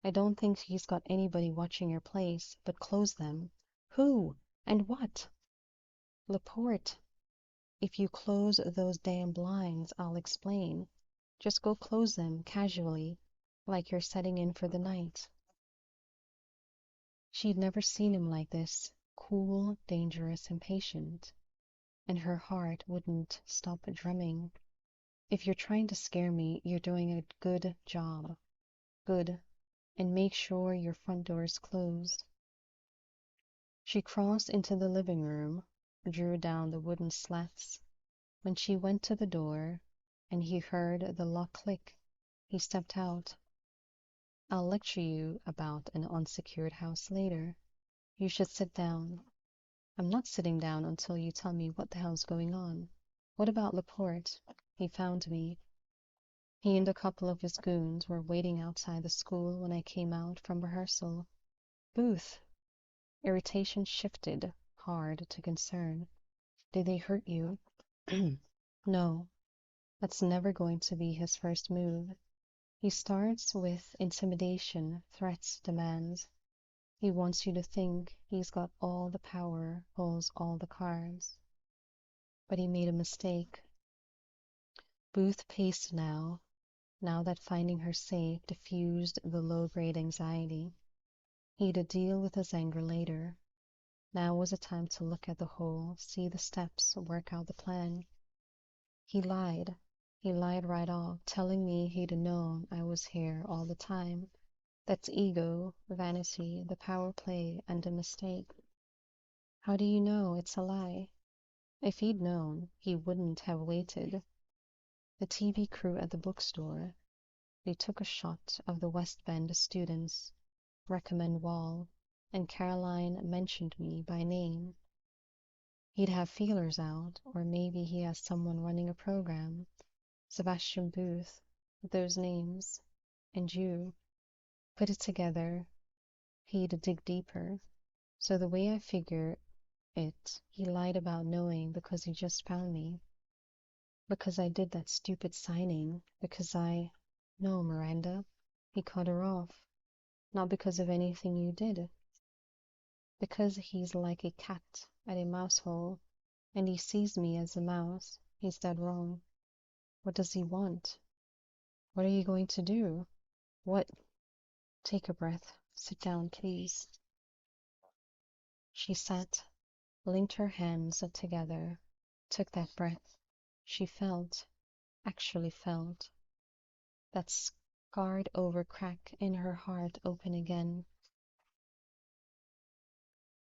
I don't think he's got anybody watching your place, but close them. Who? And what? Laporte. If you close those damn blinds, I'll explain. Just go close them casually, like you're setting in for the night. She'd never seen him like this, cool, dangerous, impatient, and her heart wouldn't stop drumming. If you're trying to scare me, you're doing a good job. Good. And make sure your front door is closed. She crossed into the living room, drew down the wooden slats. When she went to the door, and he heard the lock click, he stepped out. I'll lecture you about an unsecured house later. You should sit down. I'm not sitting down until you tell me what the hell's going on. What about Laporte? He found me. He and a couple of his goons were waiting outside the school when I came out from rehearsal. Booth. Irritation shifted hard to concern. Did they hurt you? No. That's never going to be his first move. He starts with intimidation, threats, demands. He wants you to think he's got all the power, holds all the cards. But he made a mistake. Booth paced now that finding her safe diffused the low-grade anxiety. He'd deal with his anger later. Now was the time to look at the whole, see the steps, work out the plan. He lied. He lied right off, telling me he'd known I was here all the time. That's ego, vanity, the power play, and a mistake. How do you know it's a lie? If he'd known, he wouldn't have waited. The TV crew at the bookstore. They took a shot of the West Bend students' recommend wall, and Caroline mentioned me by name. He'd have feelers out, or maybe he has someone running a program. Sebastian Booth, with those names, and you. Put it together, he'd dig deeper. So the way I figure it, he lied about knowing because he just found me. Because I did that stupid signing. No, Miranda. He cut her off. Not because of anything you did. Because he's like a cat at a mouse hole, and he sees me as a mouse. He's dead wrong. What does he want? What are you going to do? What? Take a breath. Sit down, please. She sat, linked her hands together, took that breath. She felt, actually felt, that scarred over crack in her heart open again.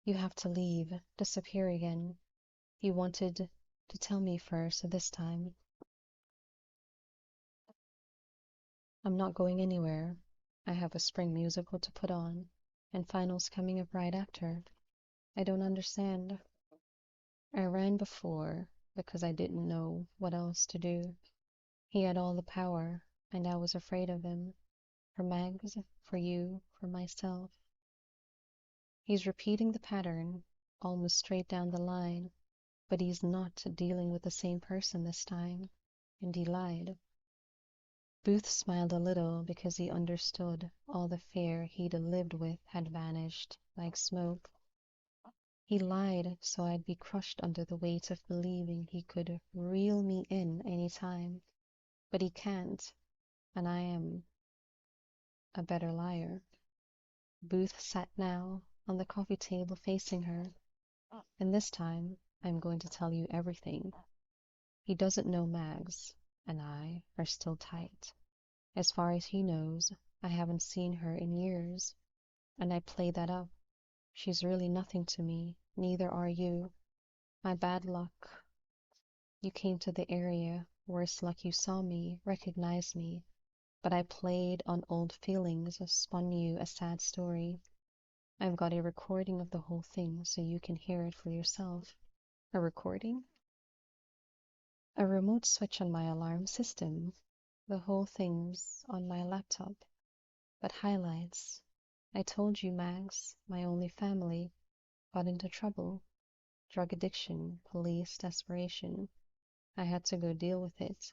You have to leave, disappear again. You wanted to tell me first this time. I'm not going anywhere. I have a spring musical to put on, and finals coming up right after. I don't understand. I ran before because I didn't know what else to do. He had all the power, and I was afraid of him. For Mags, for you, for myself. He's repeating the pattern, almost straight down the line, but he's not dealing with the same person this time, and he lied. Booth smiled a little because he understood all the fear he'd lived with had vanished like smoke. He lied so I'd be crushed under the weight of believing he could reel me in any time, but he can't, and I am a better liar. Booth sat now on the coffee table facing her, and this time I'm going to tell you everything. He doesn't know Mags, and I are still tight. As far as he knows, I haven't seen her in years, and I play that up. She's really nothing to me, neither are you. My bad luck. You came to the area, worse luck you saw me, recognized me, but I played on old feelings, spun you a sad story. I've got a recording of the whole thing so you can hear it for yourself. A recording? A remote switch on my alarm system. The whole thing's on my laptop. But highlights. I told you Mags, my only family, got into trouble. Drug addiction, police desperation. I had to go deal with it.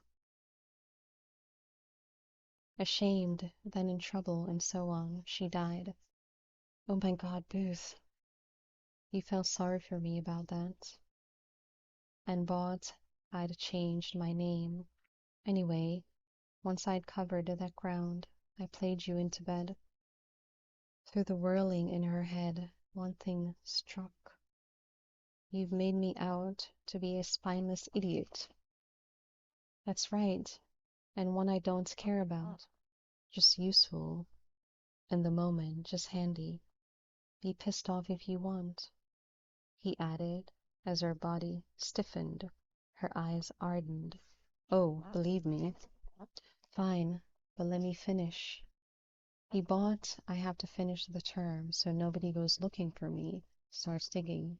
Ashamed, then in trouble, and so on. She died. Oh my God, Booth. You felt sorry for me about that. And bought I'd changed my name. Anyway, once I'd covered that ground, I played you into bed. Through the whirling in her head, one thing struck. You've made me out to be a spineless idiot. That's right, and one I don't care about. Just useful, in the moment, just handy. Be pissed off if you want, he added, as her body stiffened, her eyes ardent. Oh, believe me. Fine, but let me finish. He bought I have to finish the term so nobody goes looking for me, starts digging.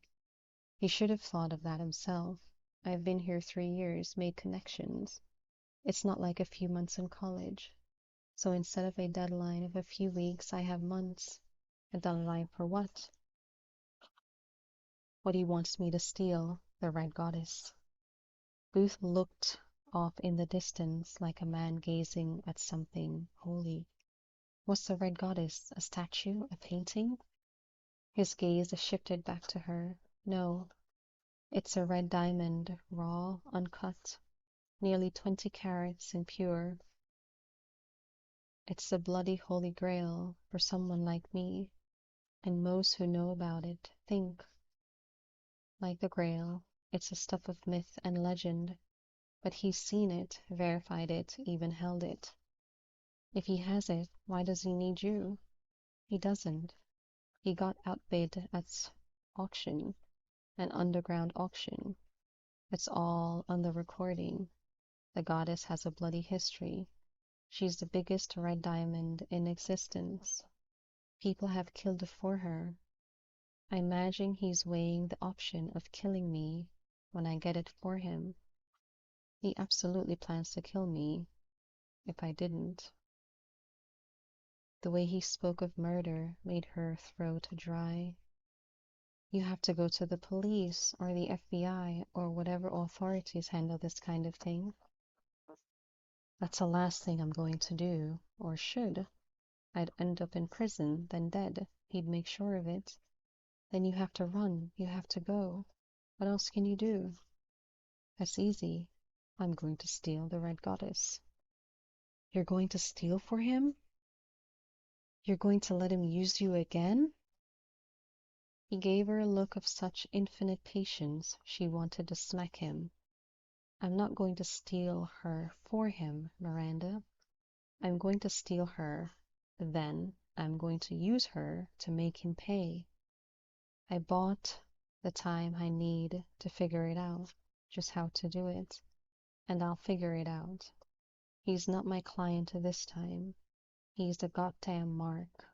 He should have thought of that himself. I've been here 3 years, made connections. It's not like a few months in college. So instead of a deadline of a few weeks, I have months. A deadline for what? What he wants me to steal, the Red Goddess. Booth looked off in the distance like a man gazing at something holy. What's the Red Goddess? A statue? A painting? His gaze shifted back to her. No, it's a red diamond, raw, uncut, nearly 20 carats and pure. It's the bloody holy grail for someone like me, and most who know about it think. Like the grail, it's the stuff of myth and legend, but he's seen it, verified it, even held it. If he has it, why does he need you? He doesn't. He got outbid at auction, an underground auction. It's all on the recording. The goddess has a bloody history. She's the biggest red diamond in existence. People have killed for her. I imagine he's weighing the option of killing me when I get it for him. He absolutely plans to kill me if I didn't. The way he spoke of murder made her throat dry. You have to go to the police or the FBI or whatever authorities handle this kind of thing. That's the last thing I'm going to do, or should. I'd end up in prison, then dead. He'd make sure of it. Then you have to run. You have to go. What else can you do? That's easy. I'm going to steal the Red Goddess. You're going to steal for him? You're going to let him use you again? He gave her a look of such infinite patience she wanted to smack him. I'm not going to steal her for him, Miranda. I'm going to steal her. Then I'm going to use her to make him pay. I bought the time I need to figure it out, just how to do it, and I'll figure it out. He's not my client this time. He's the goddamn Mark.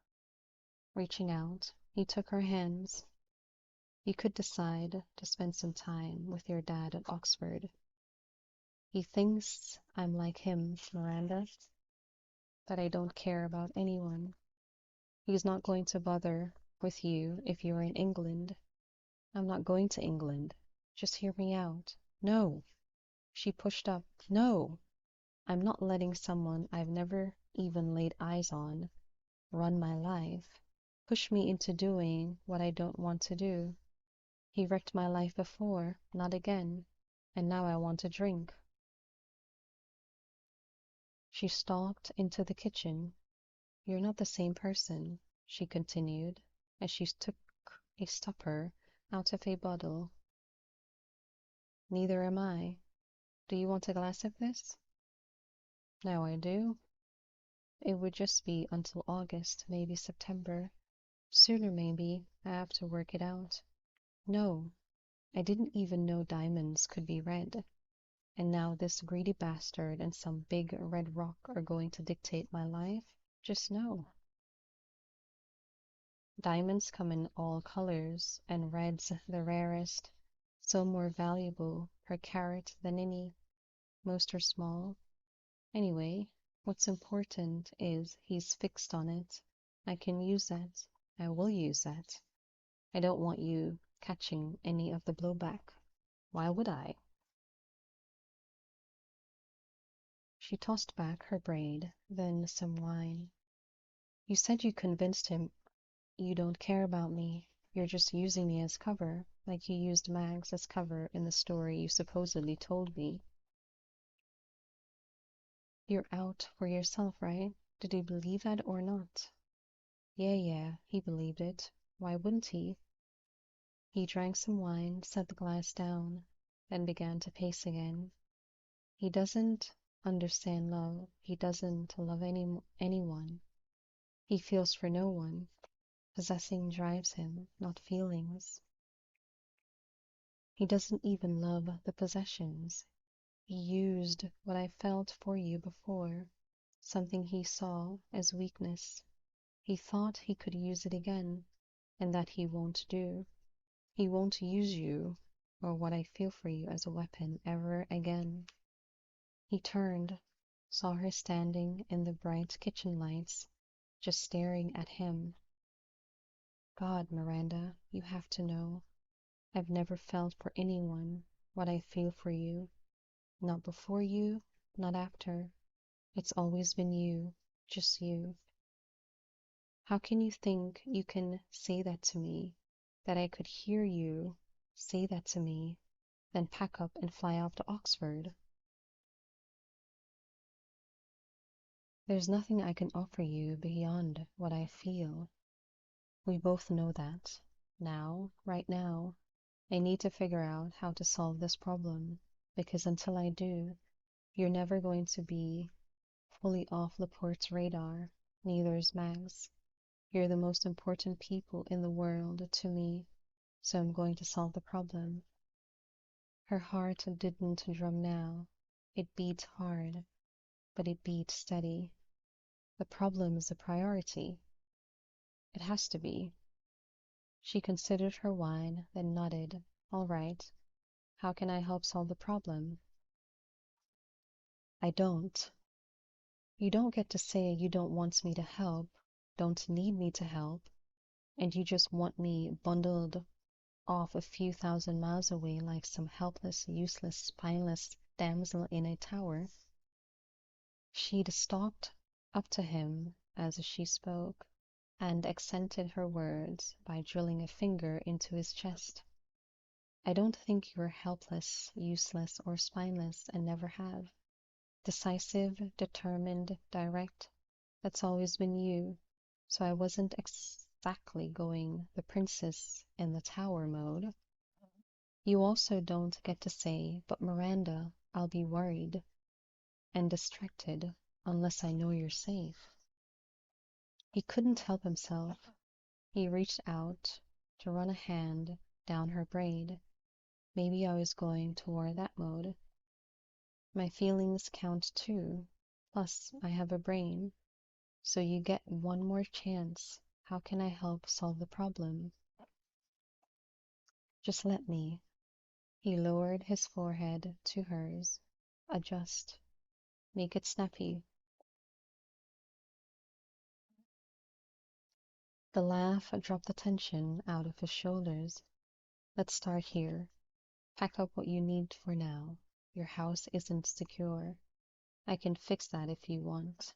Reaching out, he took her hands. You could decide to spend some time with your dad at Oxford. He thinks I'm like him, Miranda, that I don't care about anyone. He's not going to bother with you if you're in England. I'm not going to England. Just hear me out. No. She pushed up. No. I'm not letting someone I've never even laid eyes on run my life, push me into doing what I don't want to do. He wrecked my life before, not again, and now I want to drink. She stalked into the kitchen. You're not the same person, she continued, as she took a stopper out of a bottle. Neither am I. Do you want a glass of this? Now I do. It would just be until August, maybe September. Sooner, maybe. I have to work it out. No, I didn't even know diamonds could be red. And now this greedy bastard and some big red rock are going to dictate my life? Just no. Diamonds come in all colors, and red's the rarest, so more valuable per carat than any. Most are small. Anyway, what's important is he's fixed on it. I can use that. I will use that. I don't want you catching any of the blowback. Why would I? She tossed back her braid, then some wine. You said you convinced him you don't care about me. You're just using me as cover, like you used Mags as cover in the story you supposedly told me. You're out for yourself, right? Did he believe that or not? Yeah, he believed it. Why wouldn't he? He drank some wine, set the glass down, then began to pace again. He doesn't understand love. He doesn't love anyone. He feels for no one. Possessing drives him, not feelings. He doesn't even love the possessions. He used what I felt for you before, something he saw as weakness. He thought he could use it again, and that he won't do. He won't use you or what I feel for you as a weapon ever again. He turned, saw her standing in the bright kitchen lights, just staring at him. God, Miranda, you have to know. I've never felt for anyone what I feel for you. Not before you, not after. It's always been you, just you. How can you think you can say that to me, that I could hear you say that to me, then pack up and fly off to Oxford? There's nothing I can offer you beyond what I feel. We both know that. Now, right now, I need to figure out how to solve this problem, because until I do, you're never going to be fully off Laporte's radar, neither is Mags. You're the most important people in the world to me, so I'm going to solve the problem. Her heart didn't drum now. It beat hard, but it beat steady. The problem is a priority. It has to be. She considered her wine, then nodded. All right. How can I help solve the problem? I don't. You don't get to say you don't want me to help, don't need me to help, and you just want me bundled off a few thousand miles away like some helpless, useless, spineless damsel in a tower. She'd stalked up to him as she spoke, and accented her words by drilling a finger into his chest. I don't think you're helpless, useless, or spineless, and never have. Decisive, determined, direct, that's always been you, so I wasn't exactly going the princess in the tower mode. You also don't get to say, but Miranda, I'll be worried and distracted unless I know you're safe. He couldn't help himself. He reached out to run a hand down her braid. Maybe I was going toward that mode. My feelings count too. Plus, I have a brain, so you get one more chance. How can I help solve the problem? Just let me. He lowered his forehead to hers. Adjust. Make it snappy. The laugh dropped the tension out of his shoulders. Let's start here. Pack up what you need for now. Your house isn't secure. I can fix that if you want.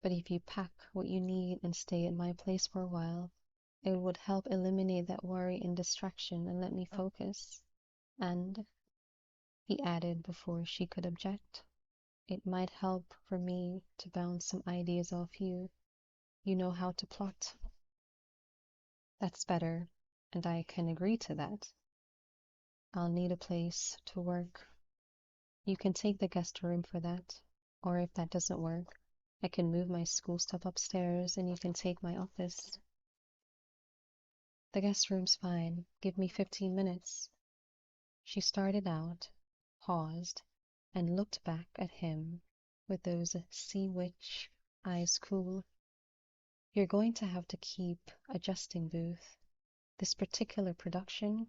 But if you pack what you need and stay at my place for a while, it would help eliminate that worry and distraction and let me focus. And, he added before she could object, it might help for me to bounce some ideas off you. You know how to plot. That's better, and I can agree to that. I'll need a place to work. You can take the guest room for that, or if that doesn't work, I can move my school stuff upstairs and you can take my office. The guest room's fine. Give me 15 minutes. She started out, paused, and looked back at him with those sea witch eyes cool. You're going to have to keep adjusting, Booth. This particular production,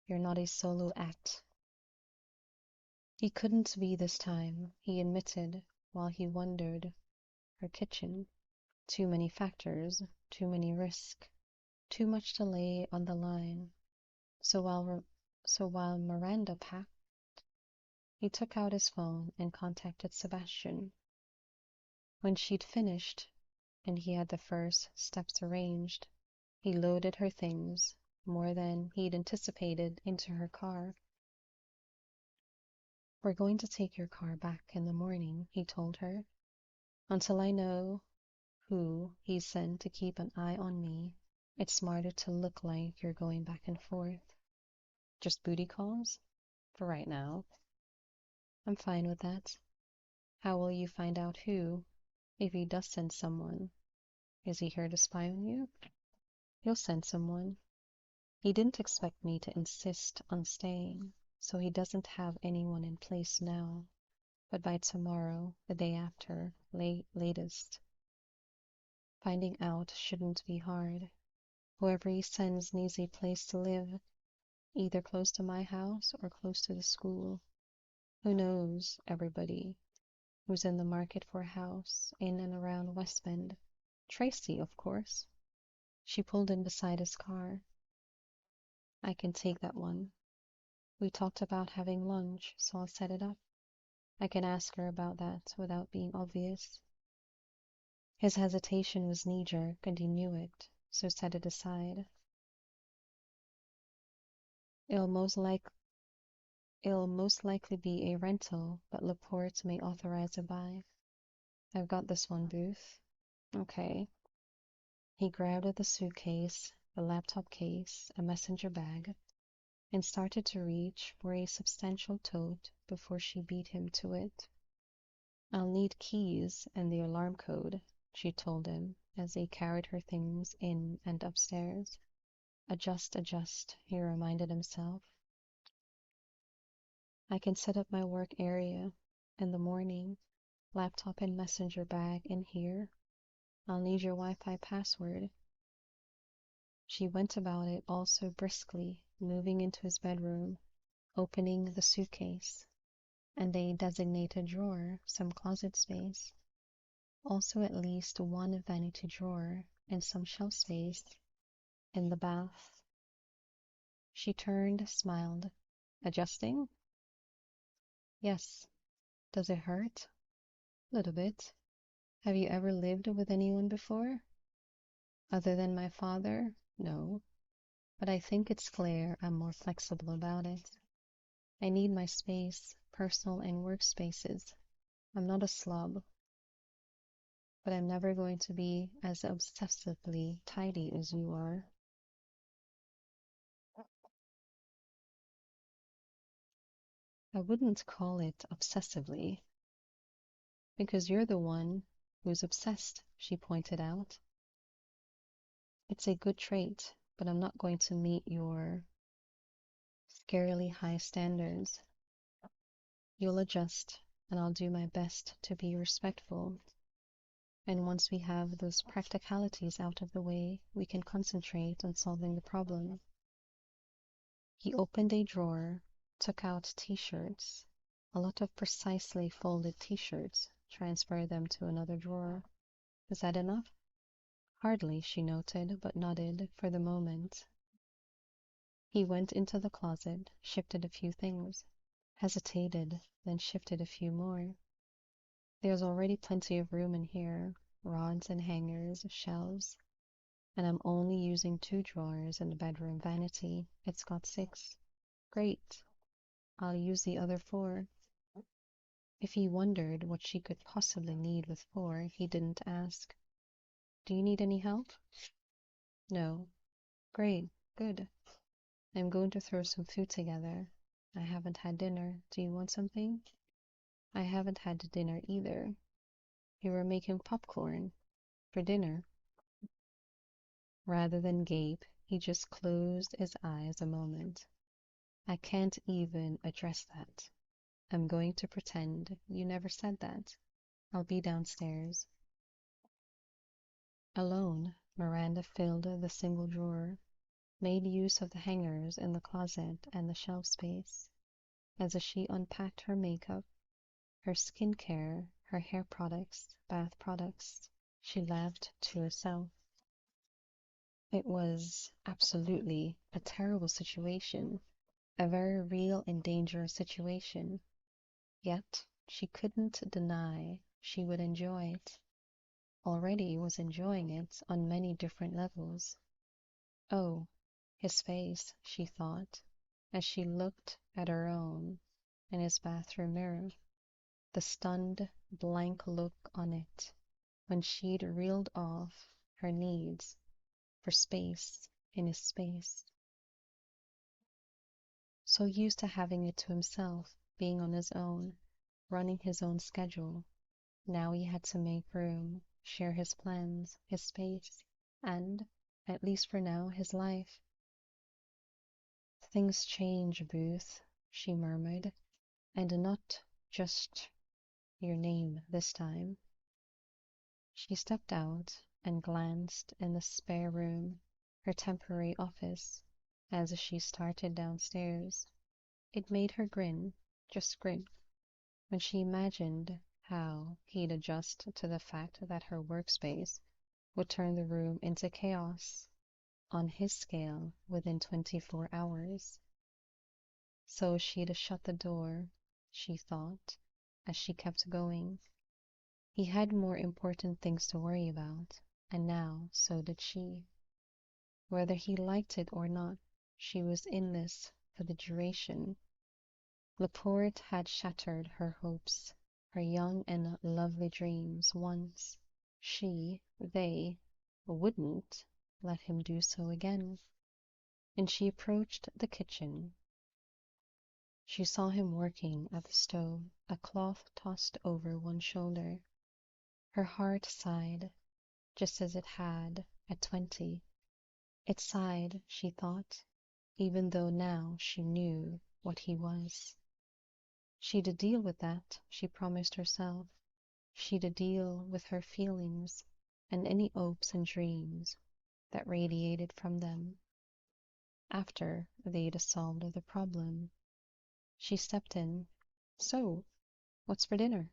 you're not a solo act. He couldn't be this time, he admitted while he wondered. Her kitchen. Too many factors, too many risks, too much to lay on the line. So while Miranda packed, he took out his phone and contacted Sebastian. When she'd finished and he had the first steps arranged, he loaded her things, more than he'd anticipated, into her car. We're going to take your car back in the morning, he told her. Until I know who he sent to keep an eye on me, it's smarter to look like you're going back and forth. Just booty calls? For right now. I'm fine with that. How will you find out who, if he does send someone? Is he here to spy on you? He'll send someone. He didn't expect me to insist on staying, so he doesn't have anyone in place now. But by tomorrow, the day after, latest. Finding out shouldn't be hard. Whoever he sends needs a place to live, either close to my house or close to the school. Who knows everybody who's in the market for a house in and around West Bend? Tracy, of course. She pulled in beside his car. I can take that one. We talked about having lunch, so I'll set it up. I can ask her about that without being obvious. His hesitation was knee-jerk, and he knew it, so set it aside. It'll most likely be a rental, but Laporte may authorize a buy. I've got this one, Booth. Okay. He grabbed the suitcase, the laptop case, a messenger bag, and started to reach for a substantial tote before she beat him to it. I'll need keys and the alarm code, she told him as they carried her things in and upstairs. Adjust, he reminded himself. I can set up my work area in the morning, laptop and messenger bag in here. I'll need your Wi-Fi password. She went about it also briskly, moving into his bedroom, opening the suitcase, and a designated drawer, some closet space. Also at least one vanity drawer and some shelf space in the bath. She turned, smiled. Adjusting? Yes. Does it hurt? Little bit. Have you ever lived with anyone before? Other than my father? No. But I think it's clear I'm more flexible about it. I need my space, personal and work spaces. I'm not a slob, but I'm never going to be as obsessively tidy as you are. I wouldn't call it obsessively, because you're the one who's obsessed, she pointed out. It's a good trait, but I'm not going to meet your scarily high standards. You'll adjust. and I'll do my best to be respectful. And once we have those practicalities out of the way, we can concentrate on solving the problem. He opened a drawer, took out t-shirts, a lot of precisely folded t-shirts, transferred them to another drawer. Is that enough? Hardly, she noted, but nodded for the moment. He went into the closet, shifted a few things, hesitated, then shifted a few more. There's already plenty of room in here, rods and hangers, shelves, and I'm only using 2 drawers in the bedroom vanity. It's got 6. Great. I'll use the other 4. If he wondered what she could possibly need with 4, he didn't ask. Do you need any help? No. Great. Good. I'm going to throw some food together. I haven't had dinner. Do you want something? I haven't had dinner either. You were making popcorn for dinner. Rather than gape, he just closed his eyes a moment. I can't even address that. I'm going to pretend you never said that. I'll be downstairs. Alone, Miranda filled the single drawer, made use of the hangers in the closet and the shelf space. As she unpacked her makeup, her skincare, her hair products, bath products, she laughed to herself. It was absolutely a terrible situation, a very real and dangerous situation. Yet she couldn't deny she would enjoy it. Already was enjoying it on many different levels. Oh, his face, she thought, as she looked at her own in his bathroom mirror. The stunned, blank look on it when she'd reeled off her needs for space in his space. So used to having it to himself, being on his own, running his own schedule. Now he had to make room, share his plans, his space, and, at least for now, his life. Things change, Booth, she murmured, and not just your name this time. She stepped out and glanced in the spare room, her temporary office, as she started downstairs. It made her grin, just grin, when she imagined how he'd adjust to the fact that her workspace would turn the room into chaos on his scale within 24 hours. So she'd shut the door, she thought, as she kept going. He had more important things to worry about, and now so did she. Whether he liked it or not, she was in this for the duration. Laporte had shattered her hopes, her young and lovely dreams once. They wouldn't let him do so again. And she approached the kitchen. She saw him working at the stove, a cloth tossed over one shoulder. Her heart sighed, just as it had at 20. It sighed, she thought, even though now she knew what he was. She'd deal with that, she promised herself. She'd deal with her feelings and any hopes and dreams that radiated from them. After they'd solved the problem, she stepped in. So, what's for dinner?